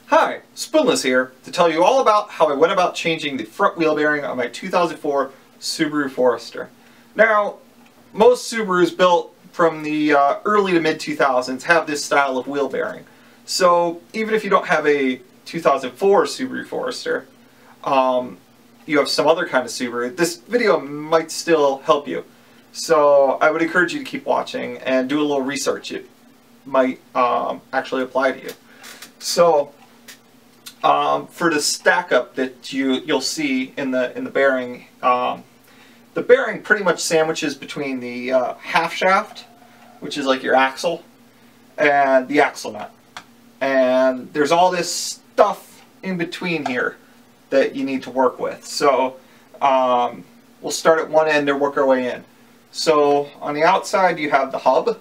Hi, Spoonless here to tell you all about how I went about changing the front wheel bearing on my 2004 Subaru Forester. Now, most Subarus built from the early to mid 2000s have this style of wheel bearing. So even if you don't have a 2004 Subaru Forester, you have some other kind of Subaru, this video might still help you. So I would encourage you to keep watching and do a little research. It might actually apply to you. So for the stack up that you'll see in the bearing, the bearing pretty much sandwiches between the half shaft, which is like your axle, and the axle nut. And there's all this stuff in between here that you need to work with. So we'll start at one end and work our way in. So on the outside you have the hub.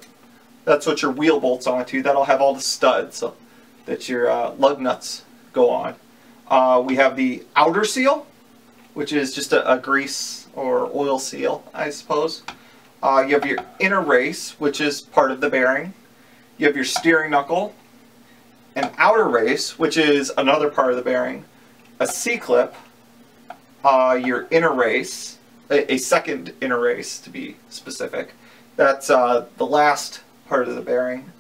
That's what your wheel bolts onto. That'll have all the studs so that your lug nuts go on. We have the outer seal, which is just a grease or oil seal, I suppose. You have your inner race, which is part of the bearing. You have your steering knuckle, an outer race, which is another part of the bearing, a C-clip, your inner race, a second inner race to be specific. That's the last part of the bearing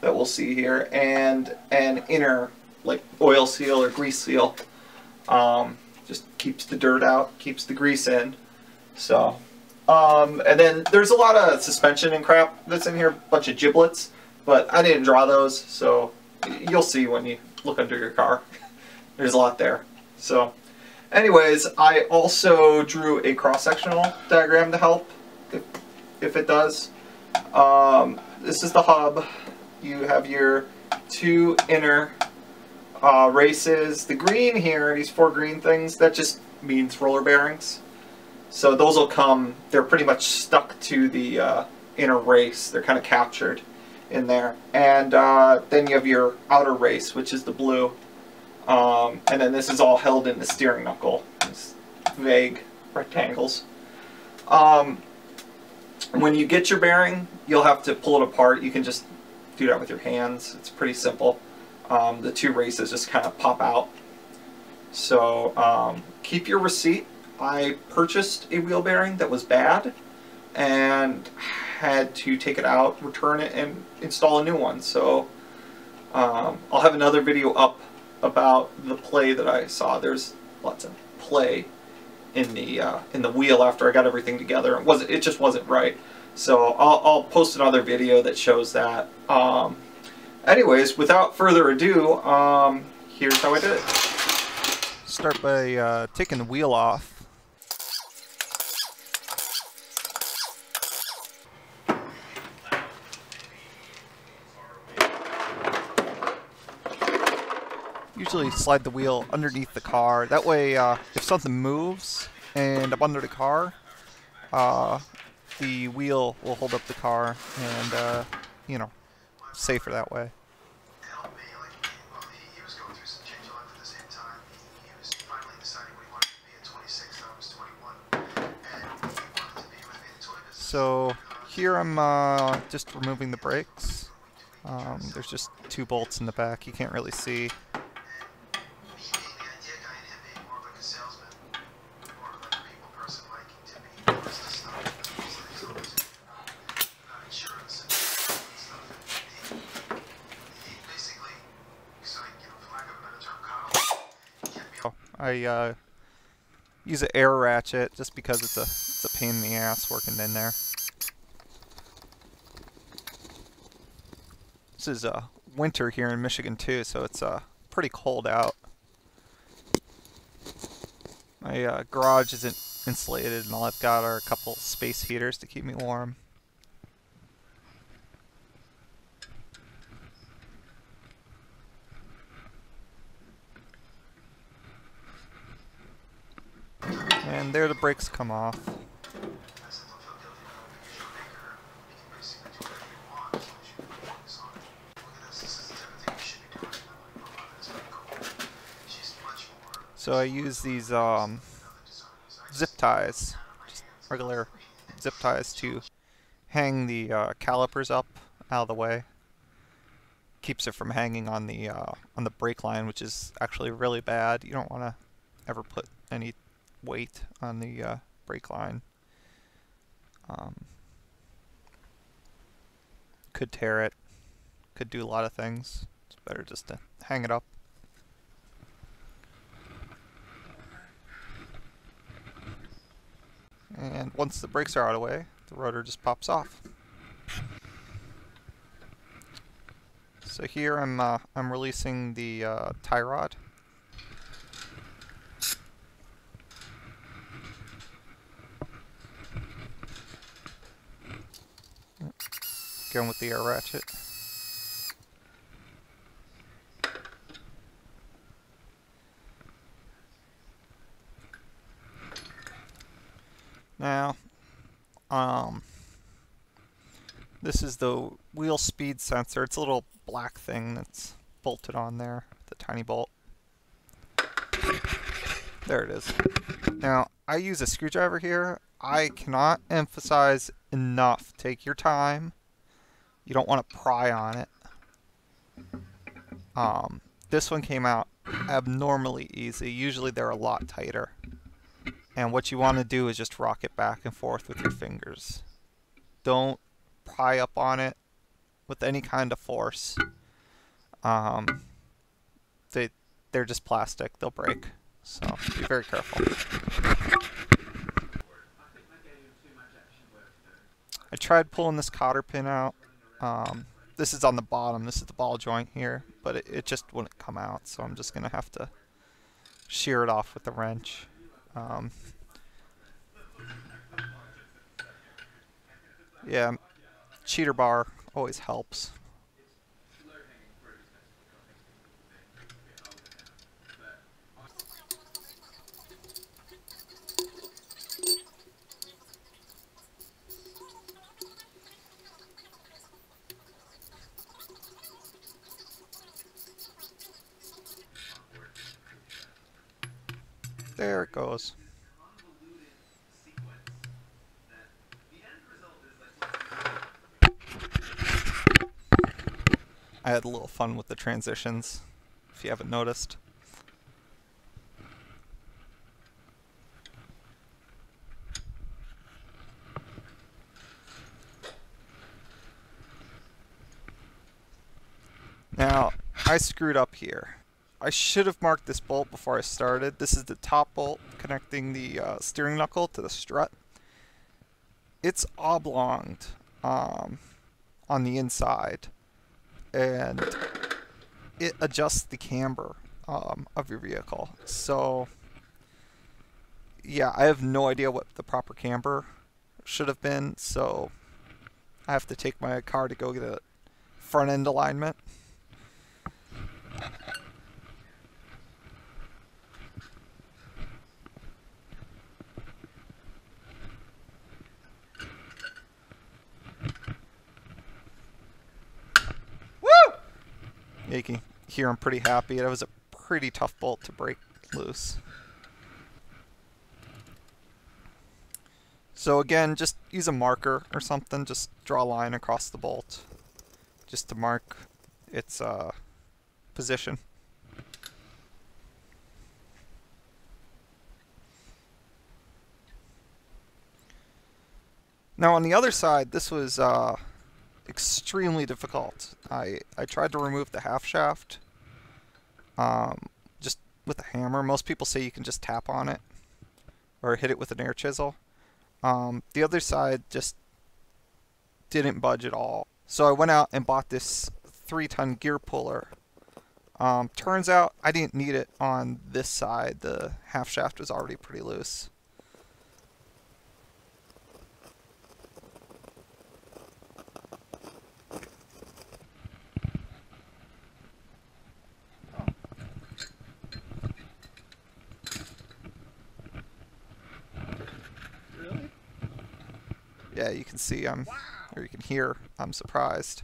that we'll see here, and an inner like oil seal or grease seal. Just keeps the dirt out, keeps the grease in. So, and then there's a lot of suspension and crap that's in here, a bunch of giblets, but I didn't draw those, so you'll see when you look under your car. There's a lot there. So, anyways, I also drew a cross-sectional diagram to help, if it does. This is the hub. You have your two inner races. The green here, these four green things, that just means roller bearings. So those will come, they're pretty much stuck to the inner race. They're kind of captured in there. And then you have your outer race, which is the blue. And then this is all held in the steering knuckle. It's vague rectangles. When you get your bearing, you'll have to pull it apart. You can just do that with your hands. It's pretty simple. The two races just kind of pop out. So keep your receipt. I purchased a wheel bearing that was bad and had to take it out, return it, and install a new one. So I'll have another video up about the play that I saw. There's lots of play in the wheel after I got everything together. It just wasn't right. So I'll post another video that shows that. Anyways, without further ado, here's how I did it. Start by taking the wheel off. Usually slide the wheel underneath the car. That way, if something moves and up under the car, the wheel will hold up the car and, you know, safer that way. So here I'm just removing the brakes. There's just two bolts in the back. You can't really see. I use an air ratchet just because it's a pain in the ass working in there. This is winter here in Michigan too, so it's pretty cold out. My garage isn't insulated, and all I've got are a couple space heaters to keep me warm. And there the brakes come off. So I use these zip ties, just regular zip ties, to hang the calipers up out of the way. keeps it from hanging on the brake line, which is actually really bad. You don't want to ever put any weight on the brake line. Could tear it, could do a lot of things. It's better just to hang it up. And once the brakes are out of the way, the rotor just pops off. So here I'm releasing the tie rod. Going with the air ratchet. Now, this is the wheel speed sensor. It's a little black thing that's bolted on there, the tiny bolt. There it is. Now, I use a screwdriver here. I cannot emphasize enough. Take your time. You don't want to pry on it. This one came out abnormally easy. Usually they're a lot tighter. And what you want to do is just rock it back and forth with your fingers. Don't pry up on it with any kind of force. They're just plastic. They'll break. So be very careful. I tried pulling this cotter pin out. This is on the bottom. This is the ball joint here, but it just wouldn't come out. So I'm just going to have to shear it off with the wrench. Yeah, cheater bar always helps. There it goes. I had a little fun with the transitions, if you haven't noticed. Now, I screwed up here. I should have marked this bolt before I started. This is the top bolt connecting the steering knuckle to the strut. It's oblonged on the inside, and it adjusts the camber of your vehicle. So, yeah, I have no idea what the proper camber should have been, so I have to take my car to go get a front end alignment. Yeah, you can hear I'm pretty happy. That was a pretty tough bolt to break loose. So again, just use a marker or something. Just draw a line across the bolt just to mark its position. Now on the other side, this was extremely difficult. I tried to remove the half shaft just with a hammer. Most people say you can just tap on it or hit it with an air chisel. The other side just didn't budge at all. So I went out and bought this 3-ton gear puller. Turns out I didn't need it on this side. The half shaft was already pretty loose. Yeah, you can see or you can hear I'm surprised.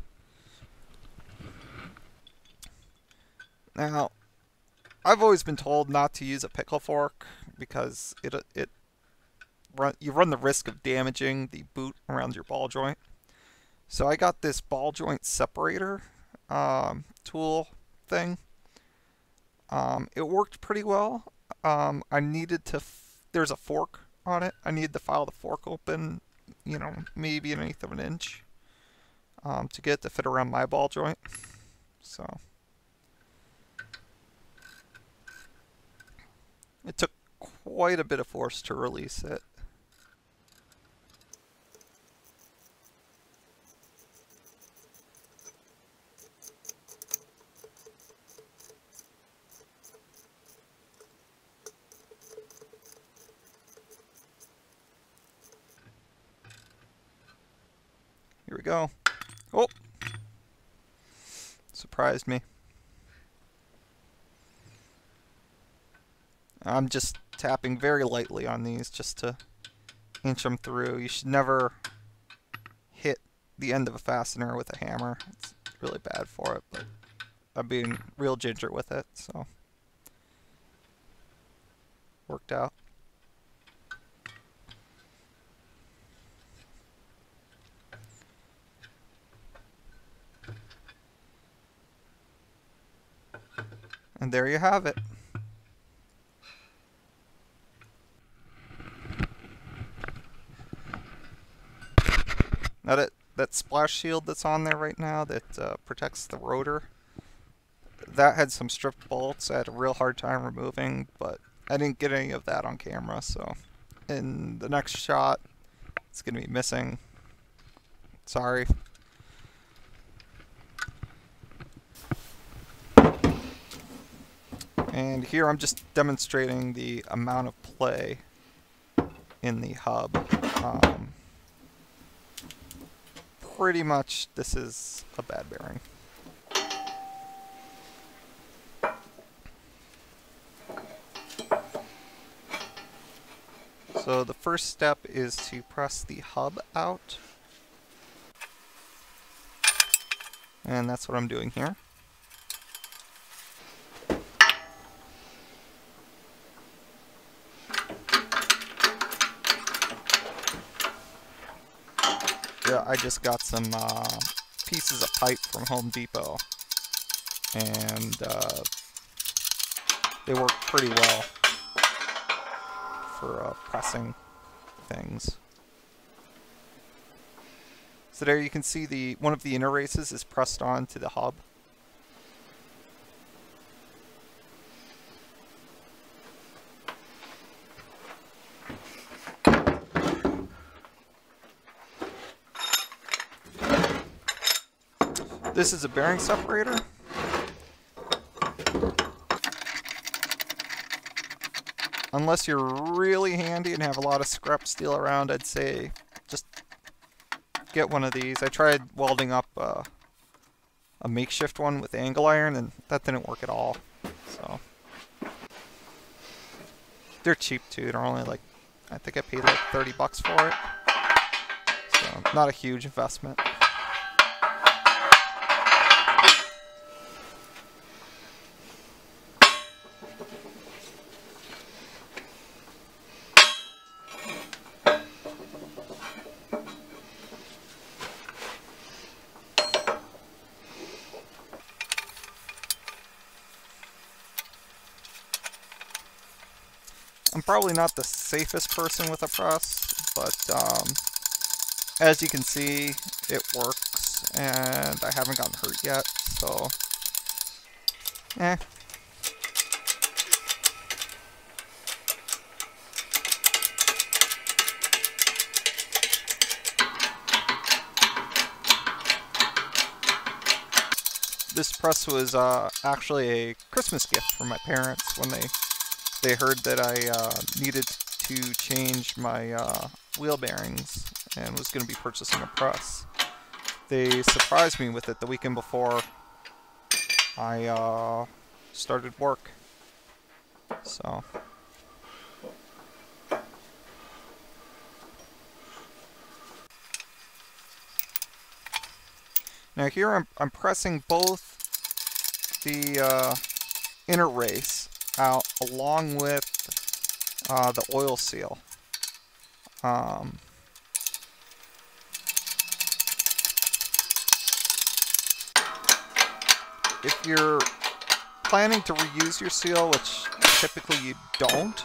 Now, I've always been told not to use a pickle fork because you run the risk of damaging the boot around your ball joint. So I got this ball joint separator. tool thing. It worked pretty well. I needed to, there's a fork on it. I needed to file the fork open, you know, maybe an eighth of an inch to get it to fit around my ball joint. So it took quite a bit of force to release it. Here we go. Oh! Surprised me. I'm just tapping very lightly on these just to inch them through. You should never hit the end of a fastener with a hammer. It's really bad for it, but I'm being real ginger with it, so worked out. And there you have it. Now that splash shield that's on there right now that protects the rotor, that had some stripped bolts I had a real hard time removing, but I didn't get any of that on camera, so in the next shot it's going to be missing. Sorry. And here I'm just demonstrating the amount of play in the hub. Pretty much this is a bad bearing. So the first step is to press the hub out. And that's what I'm doing here. Yeah, I just got some pieces of pipe from Home Depot, and they work pretty well for pressing things. So there you can see one of the inner races is pressed onto the hub. This is a bearing separator. Unless you're really handy and have a lot of scrap steel around, I'd say just get one of these. I tried welding up a makeshift one with angle iron, and that didn't work at all. So they're cheap too. They're only like, I think I paid like 30 bucks for it. So not a huge investment. I'm probably not the safest person with a press, but as you can see, it works, and I haven't gotten hurt yet, so This press was actually a Christmas gift from my parents when they heard that I needed to change my wheel bearings and was going to be purchasing a press. They surprised me with it the weekend before I started work. So now here I'm pressing both the inner race out along with the oil seal. if you're planning to reuse your seal, which typically you don't,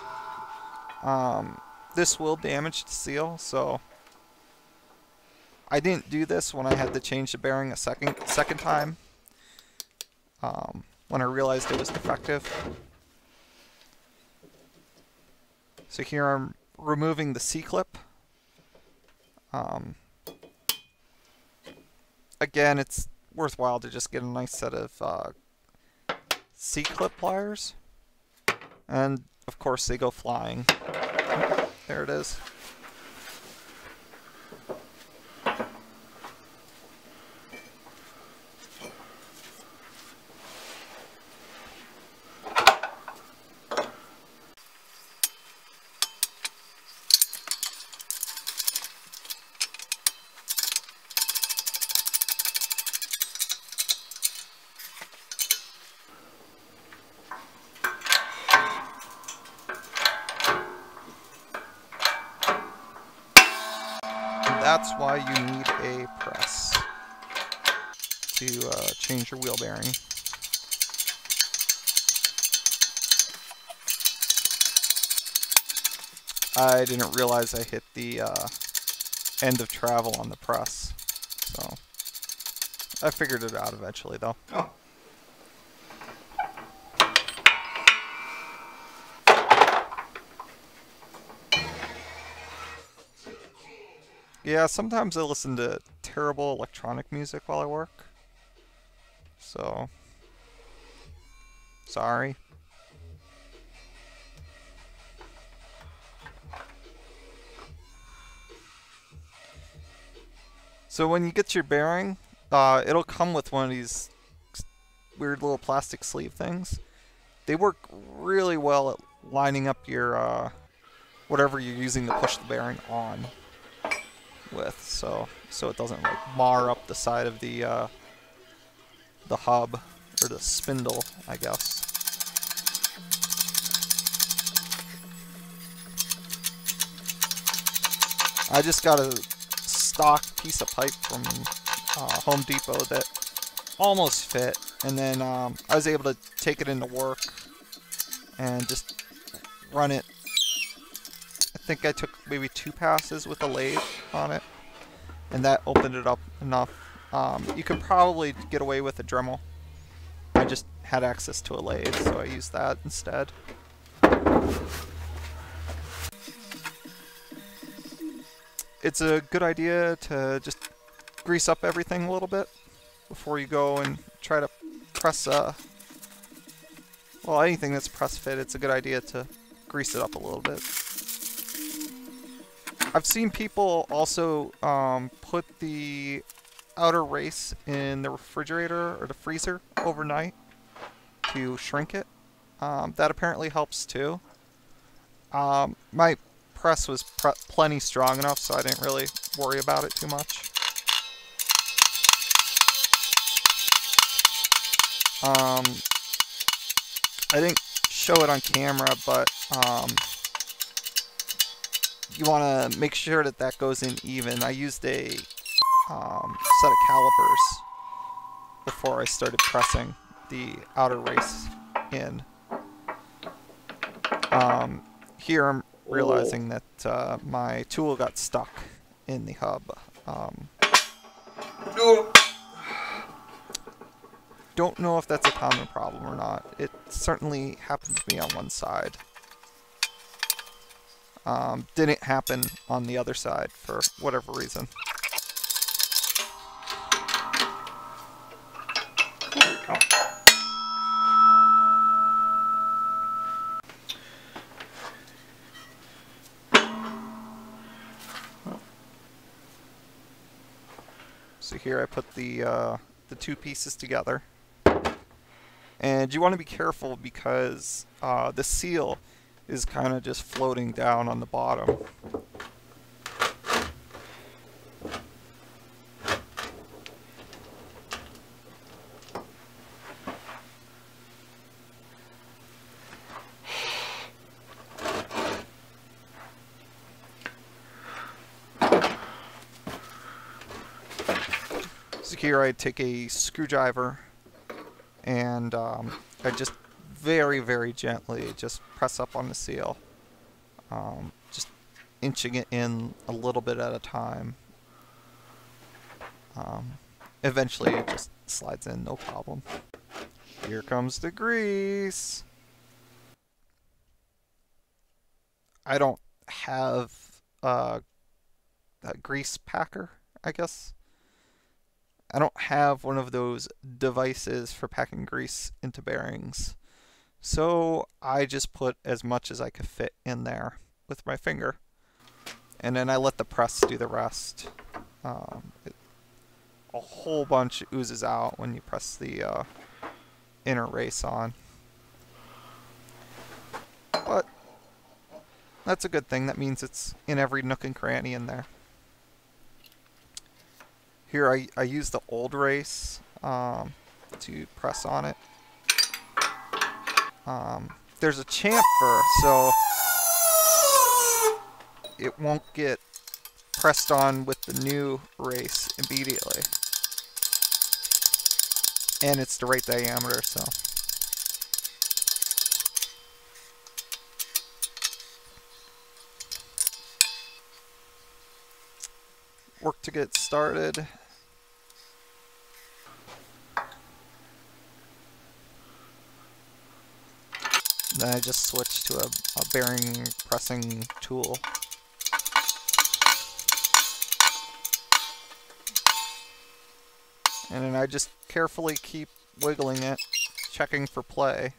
this will damage the seal, so I didn't do this when I had to change the bearing a second time, when I realized it was defective. So here I'm removing the C-clip. Again, it's worthwhile to just get a nice set of C-clip pliers, and of course they go flying. There it is. That's why you need a press to change your wheel bearing. I didn't realize I hit the end of travel on the press, so I figured it out eventually though. Oh. Yeah, sometimes I listen to terrible electronic music while I work. So, sorry. So when you get your bearing, it'll come with one of these weird little plastic sleeve things. They work really well at lining up your whatever you're using to push the bearing on with, so it doesn't like mar up the side of the hub or the spindle, I guess. I just got a stock piece of pipe from Home Depot that almost fit, and then I was able to take it into work and just run it. I think I took maybe 2 passes with a lathe on it, and that opened it up enough. You could probably get away with a Dremel. I just had access to a lathe, so I used that instead. It's a good idea to just grease up everything a little bit before you go and try to press, well, anything that's press fit, it's a good idea to grease it up a little bit. I've seen people also put the outer race in the refrigerator or the freezer overnight to shrink it. That apparently helps too. My press was plenty strong enough, so I didn't really worry about it too much. I didn't show it on camera, but you want to make sure that that goes in even. I used a set of calipers before I started pressing the outer race in. Here I'm realizing that my tool got stuck in the hub. Don't know if that's a common problem or not. It certainly happened to me on one side. Didn't happen on the other side for whatever reason. There we go. So here I put the 2 pieces together. And you want to be careful because the seal is kind of just floating down on the bottom. So here I take a screwdriver and I just very, very gently just press up on the seal, just inching it in a little bit at a time. Eventually it just slides in, no problem. Here comes the grease. I don't have a grease packer, I guess. I don't have one of those devices for packing grease into bearings. So I just put as much as I could fit in there with my finger. And then I let the press do the rest. A whole bunch oozes out when you press the inner race on. But that's a good thing. That means it's in every nook and cranny in there. Here I use the old race to press on it. There's a chamfer, so it won't get pressed on with the new race immediately. And it's the right diameter, so. Work to get started. Then I just switch to a bearing pressing tool. And then I just carefully keep wiggling it, checking for play.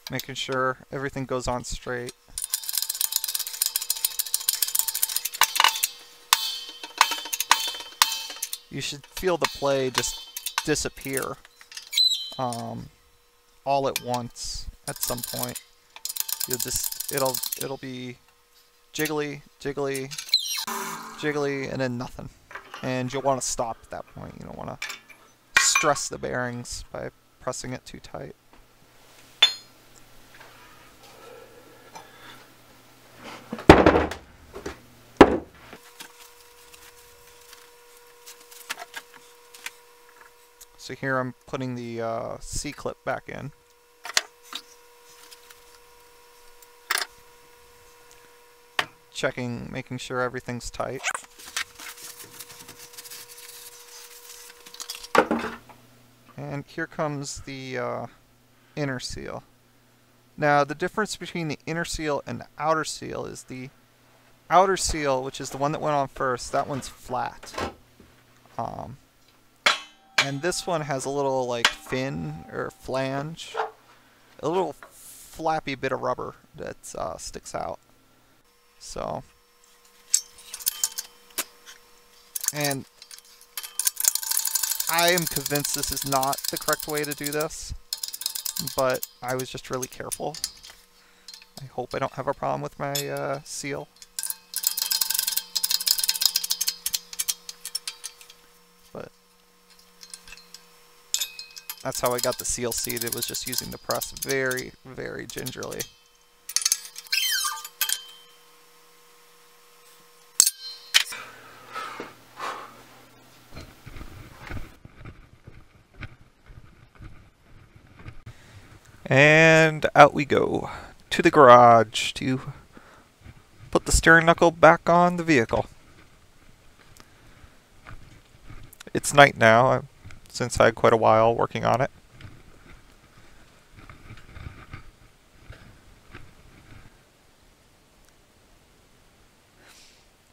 Making sure everything goes on straight. You should feel the play just disappear all at once at some point. It'll be jiggly, jiggly, jiggly, and then nothing. And you'll want to stop at that point. You don't want to stress the bearings by pressing it too tight. So here I'm putting the C-clip back in. Checking, making sure everything's tight. And here comes the inner seal. Now the difference between the inner seal and the outer seal is the outer seal, which is the one that went on first, that one's flat. And this one has a little like fin or flange, a little flappy bit of rubber that sticks out. So, and I am convinced this is not the correct way to do this, but I was just really careful. I hope I don't have a problem with my seal. But that's how I got the seal seated, was just using the press very, very gingerly. And out we go to the garage to put the steering knuckle back on the vehicle. It's night now, since I had quite a while working on it.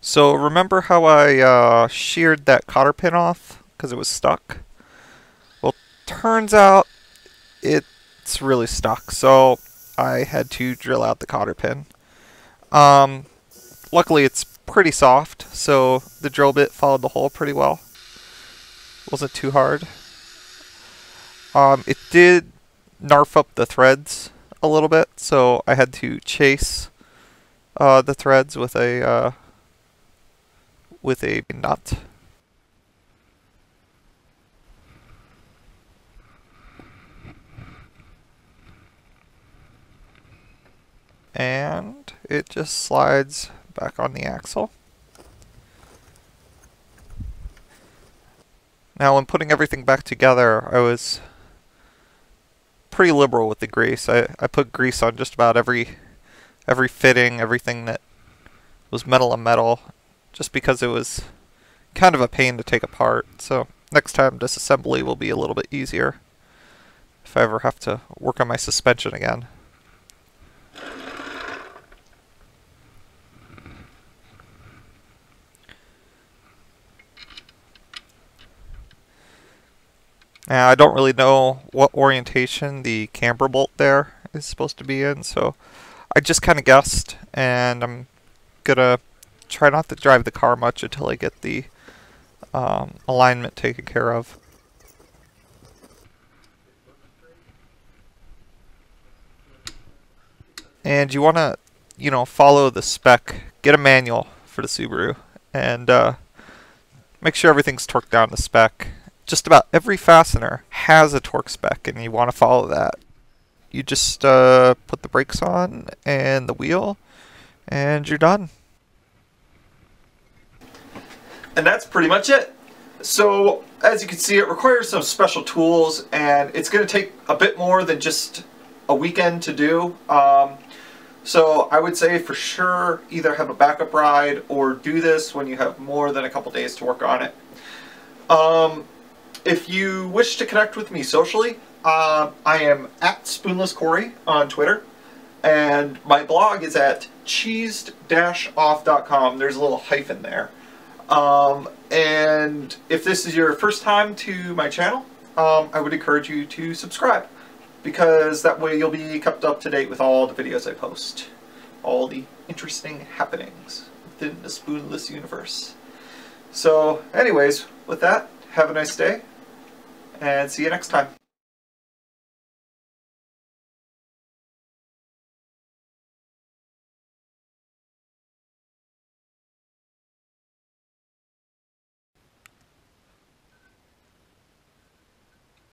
So remember how I sheared that cotter pin off because it was stuck? Well, turns out it's really stuck, so I had to drill out the cotter pin. Luckily it's pretty soft, so the drill bit followed the hole pretty well. Wasn't too hard. It did narf up the threads a little bit, so I had to chase the threads with a nut. And it just slides back on the axle. Now when putting everything back together, I was pretty liberal with the grease. I put grease on just about every fitting, everything that was metal on metal, just because it was kind of a pain to take apart. So next time disassembly will be a little bit easier if I ever have to work on my suspension again. Now, I don't really know what orientation the camber bolt there is supposed to be in, so I just kind of guessed, and I'm gonna try not to drive the car much until I get the alignment taken care of. And you want to, follow the spec. Get a manual for the Subaru, and make sure everything's torqued down to spec. Just about every fastener has a torque spec, and you want to follow that. You just put the brakes on and the wheel, and you're done. And that's pretty much it. So, as you can see, it requires some special tools, and it's going to take a bit more than just a weekend to do. So I would say for sure either have a backup ride or do this when you have more than a couple days to work on it. If you wish to connect with me socially, I am at SpoonlessCorey on Twitter, and my blog is at cheesed-off.com. There's a little hyphen there. And if this is your first time to my channel, I would encourage you to subscribe, because that way you'll be kept up to date with all the videos I post, all the interesting happenings within the Spoonless universe. So anyways, with that, have a nice day, and see you next time.